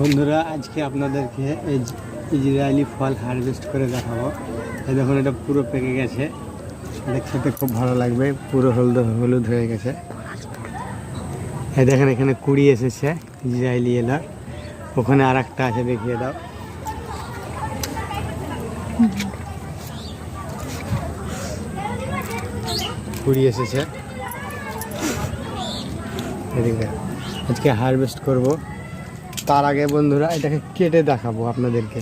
বন্ধুরা আজকে আপনাদেরকে এই ইজরায়েলি ফল হারভেস্ট করে দেখাবো। এই দেখুন, এটা পুরো পেকে গেছে, এটা খেতে খুব ভালো লাগবে, পুরো হলুদ হয়ে গেছে। এই দেখেন এখানে কুড়ি এসেছে ইজরায়েলি এলার, ওখানে আর একটা আছে, দেখিয়ে দাও। কুড়ি এসেছে, এদিকে আজকে হারভেস্ট করব। তার আগে বন্ধুরা এটাকে কেটে দেখাবো আপনাদেরকে।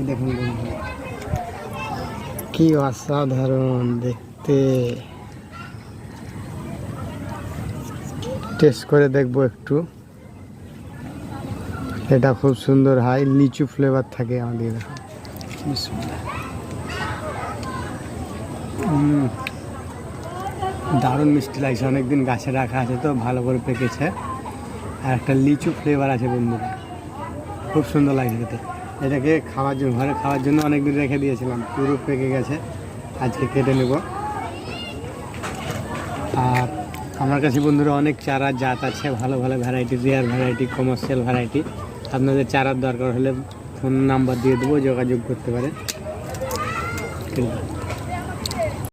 দেখুন বন্ধুরা, কি অসাধারণ দেখতে। টেস্ট করে দেখবো একটু। এটা খুব সুন্দর হয়, লিচু ফ্লেভার থাকে আমাদের। দারুণ মিষ্টি লাগছে, অনেকদিন গাছে রাখা আছে তো ভালো করে পেকেছে, আর একটা লিচু ফ্লেভার আছে বন্ধুরা, খুব সুন্দর লাগছে খেতে। এটাকে খাওয়ার জন্য, ঘরে খাওয়ার জন্য অনেকদিন রেখে দিয়েছিলাম, পুরো পেকে গেছে, আজকে কেটে নেব। আর আমার কাছে বন্ধুরা অনেক চারা জাত আছে, ভালো ভালো variety, rare variety, commercial variety. আপনাদের চারার দরকার হলে ফোন নাম্বার দিয়ে দেবো, যোগাযোগ করতে পারেন।